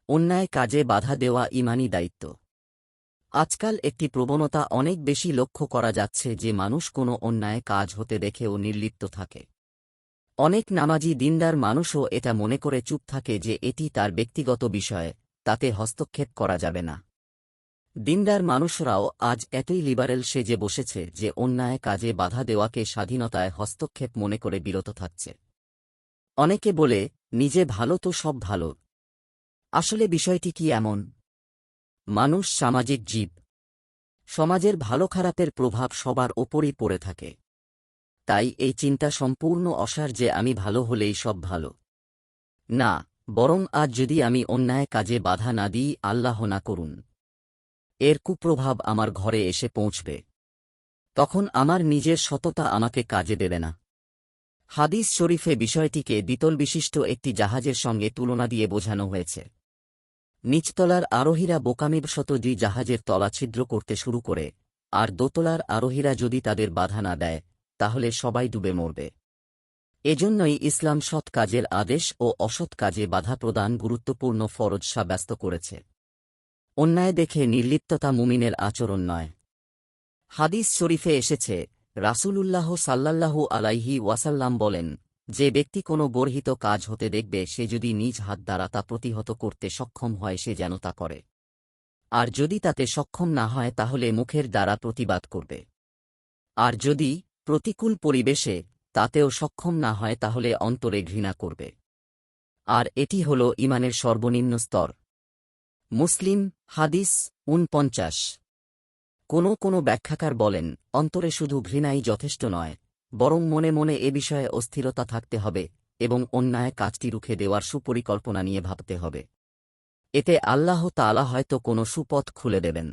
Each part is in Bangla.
অন্যায় কাজে বাধা দেওয়া ঈমানী দায়িত্ব। আজকাল একটি প্রবণতা অনেক বেশি লক্ষ্য করা যাচ্ছে যে মানুষ কোনো অন্যায় কাজ হতে দেখেও নির্লিপ্ত থাকে। অনেক নামাজি দিনদার মানুষও এটা মনে করে চুপ থাকে যে এটি তার ব্যক্তিগত বিষয়, তাতে হস্তক্ষেপ করা যাবে না। দিনদার মানুষরাও আজ এতই লিবারেল সেজে বসেছে যে অন্যায় কাজে বাধা দেওয়াকে স্বাধীনতায় হস্তক্ষেপ মনে করে বিরত থাকছে। অনেকে বলে, নিজে ভালো তো সব ভালো। আসলে বিষয়টি কি এমন? মানুষ সামাজিক জীব। সমাজের ভালো খারাপের প্রভাব সবার ওপরই পড়ে থাকে। তাই এই চিন্তা সম্পূর্ণ অসার যে আমি ভালো হলেই সব ভালো। না, বরং আজ যদি আমি অন্যায় কাজে বাধা না দিই, আল্লাহ না করুন, এর কুপ্রভাব আমার ঘরে এসে পৌঁছবে। তখন আমার নিজের সততা আমাকে কাজে দেবে না। হাদিস শরীফে বিষয়টিকে দ্বিতল বিশিষ্ট একটি জাহাজের সঙ্গে তুলনা দিয়ে বোঝানো হয়েছে। নিচতলার আরোহীরা বোকামিবশত যদি জাহাজের তলা ছিদ্র করতে শুরু করে, আর দোতলার আরোহীরা যদি তাদের বাধা না দেয়, তাহলে সবাই ডুবে মরবে। এজন্যই ইসলাম সৎ কাজের আদেশ ও অসৎ কাজে বাধা প্রদান গুরুত্বপূর্ণ ফরজ সাব্যস্ত করেছে। অন্যায় দেখে নির্লিপ্ততা মুমিনের আচরণ নয়। হাদিস শরীফে এসেছে, রাসূলুল্লাহ সাল্লাল্লাহু আলাইহি ওয়াসাল্লাম বলেন, যে ব্যক্তি কোনো গর্হিত কাজ হতে দেখবে সে যদি নিজ হাত দ্বারা তা প্রতিহত করতে সক্ষম হয় সে যেন তা করে। আর যদি তাতে সক্ষম না হয় তাহলে মুখের দ্বারা প্রতিবাদ করবে। আর যদি প্রতিকূল পরিবেশে তাতেও সক্ষম না হয় তাহলে অন্তরে ঘৃণা করবে। আর এটি হল ঈমানের সর্বনিম্ন স্তর। মুসলিম হাদিস ৪৯। কোনো ব্যাখ্যাকার বলেন, অন্তরে শুধু ঘৃণাই যথেষ্ট নয়, বরং মনে মনে এ বিষয়ে অস্থিরতা থাকতে হবে এবং অন্যায় কাজটি রুখে দেওয়ার সুপরিকল্পনা নিয়ে ভাবতে হবে। এতে আল্লাহ তাআলা হয়তো কোনো সুপথ খুলে দেবেন।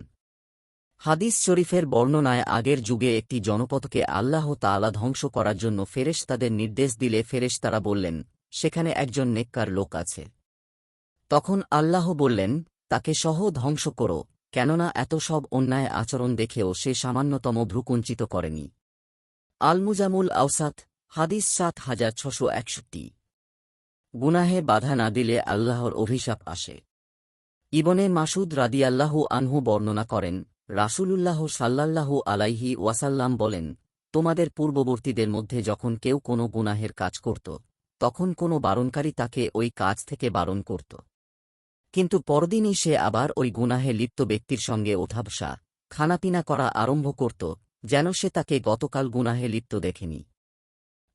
হাদিস শরীফের বর্ণনায় আগের যুগে একটি জনপদকে আল্লাহ তাআলা ধ্বংস করার জন্য ফেরেশতাদের নির্দেশ দিলে ফেরেশতারা বললেন, সেখানে একজন নেককার লোক আছে। তখন আল্লাহ বললেন, তাকে সহ ধ্বংস করো, কেননা এত সব অন্যায় আচরণ দেখেও সে সামান্যতম ভ্রুকুঞ্চিত করেনি। আল মুজামুল আওসাত হাদিস ৭৬৬১। গুনাহে বাধা না দিলে আল্লাহর অভিশাপ আসে। ইবনে মাসুদ রাদিয়াল্লাহু আনহু বর্ণনা করেন, রাসূলুল্লাহ সাল্লাল্লাহু আলাইহি ওয়াসাল্লাম বলেন, তোমাদের পূর্ববর্তীদের মধ্যে যখন কেউ কোনো গুনাহের কাজ করত, তখন কোনো বারণকারী তাকে ওই কাজ থেকে বারণ করত। কিন্তু পরদিনই সে আবার ওই গুনাহে লিপ্ত ব্যক্তির সঙ্গে ওঠাবসা, খানাপিনা করা আরম্ভ করত, যেন সে তাকে গতকাল গুনাহে লিপ্ত দেখেনি।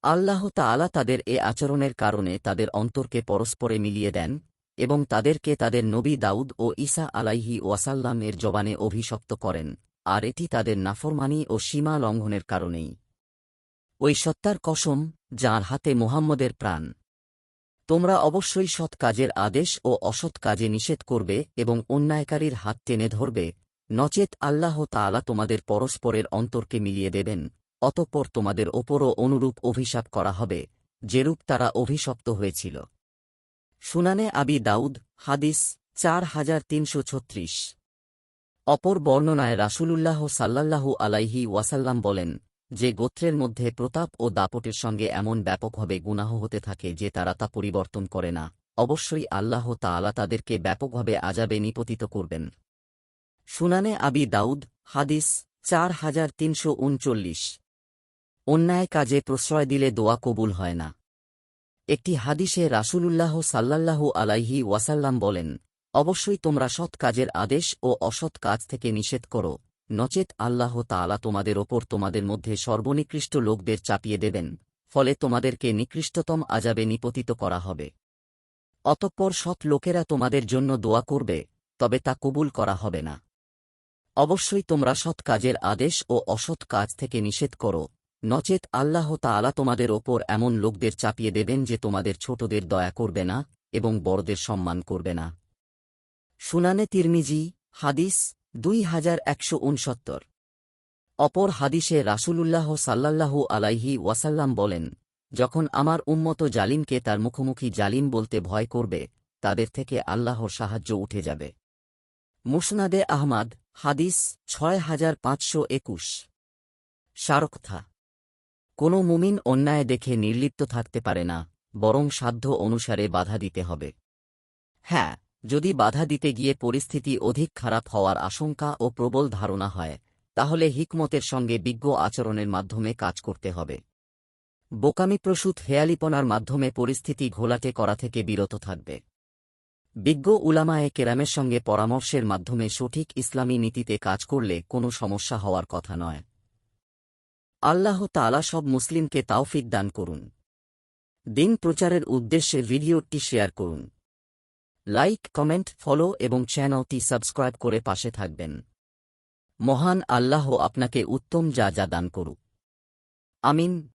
আল্লাহ তাআলা তাদের এ আচরণের কারণে তাদের অন্তরকে পরস্পরে মিলিয়ে দেন এবং তাদেরকে তাদের নবী দাউদ ও ঈসা আলাইহি ওয়াসাল্লাম এর জবানে অভিশপ্ত করেন, আর এটি তাদের নাফরমানি ও সীমা লঙ্ঘনের কারণেই। ওই সত্তার কসম, যাঁর হাতে মুহাম্মদের প্রাণ, তোমরা অবশ্যই সৎ কাজের আদেশ ও অসৎ কাজে নিষেধ করবে এবং অন্যায়কারীর হাত টেনে ধরবে, নচেত আল্লাহ তাআলা তোমাদের পরস্পরের অন্তরকে মিলিয়ে দেবেন, অতঃপর তোমাদের ওপরও অনুরূপ অভিশাপ করা হবে, যেরূপ তারা অভিশপ্ত হয়েছিল। সুনানে আবি দাউদ হাদিস ৪৩৩৬। অপর বর্ণনায় রাসূলুল্লাহ সাল্লাল্লাহু আলাইহি ওয়াসাল্লাম বলেন, যে গোত্রের মধ্যে প্রতাপ ও দাপটের সঙ্গে এমন ব্যাপকভাবে গুনাহ হতে থাকে যে তারা তা পরিবর্তন করে না, অবশ্যই আল্লাহ তাআলা তাদেরকে ব্যাপকভাবে আযাবে নিপতিত করবেন। সুনানে আবি দাউদ হাদিস ৪৩৩৩। অন্যায় কাজে প্রশ্রয় দিলে দোয়া কবুল হয় না। একটি হাদিসে রাসূলুল্লাহ সাল্লাল্লাহু আলাইহি ওয়াসাল্লাম বলেন, অবশ্যই তোমরা সৎ কাজের আদেশ ও অসৎ কাজ থেকে নিষেধ করো, নচেত আল্লাহ তাআলা তোমাদের ওপর তোমাদের মধ্যে সর্বনিকৃষ্ট লোকদের চাপিয়ে দেবেন, ফলে তোমাদেরকে নিকৃষ্টতম আযাবে নিপতিত করা হবে। অতঃপর সৎ লোকেরা তোমাদের জন্য দোয়া করবে, তবে তা কবুল করা হবে না। অবশ্যই তোমরা সৎ কাজের আদেশ ও অসৎ কাজ থেকে নিষেধ করো, নচেত আল্লাহ তাআলা তোমাদের ওপর এমন লোকদের চাপিয়ে দেবেন যে তোমাদের ছোটদের দয়া করবে না এবং বড়দের সম্মান করবে না। সুনানে তিরমিজি হাদিস ২১৬৯। অপর হাদিসে রাসূলুল্লাহ সাল্লাল্লাহু আলাইহি ওয়াসাল্লাম বলেন, যখন আমার উম্মত জালিমকে তার মুখোমুখি জালিম বলতে ভয় করবে, তাদের থেকে আল্লাহর সাহায্য উঠে যাবে। মুসনাদে আহমাদ হাদিস ৬৫২১। সারকথা, কোনো মুমিন অন্যায় দেখে নির্লিপ্ত থাকতে পারে না, বরং সাধ্য অনুসারে বাধা দিতে হবে। হ্যাঁ, যদি বাধা দিতে গিয়ে পরিস্থিতি অধিক খারাপ হওয়ার আশঙ্কা ও প্রবল ধারণা হয় তাহলে হিকমতের সঙ্গে বিজ্ঞ আচরণের মাধ্যমে কাজ করতে হবে। বোকামিপ্রসূত হেয়ালিপনার মাধ্যমে পরিস্থিতি ঘোলাটে করা থেকে বিরত থাকবে। বিজ্ঞ উলামায়ে কেরামের সঙ্গে পরামর্শের মাধ্যমে সঠিক ইসলামী নীতিতে কাজ করলে কোনো সমস্যা হওয়ার কথা নয়। আল্লাহ তাআলা সব মুসলিমকে তাওফিক দান করুন। দিন প্রচারের উদ্দেশ্যে ভিডিওটি শেয়ার করুন। লাইক, কমেন্ট, ফলো এবং চ্যানেলটি সাবস্ক্রাইব করে পাশে থাকবেন। মহান আল্লাহ আপনাকে উত্তম যা দান করুক। আমিন।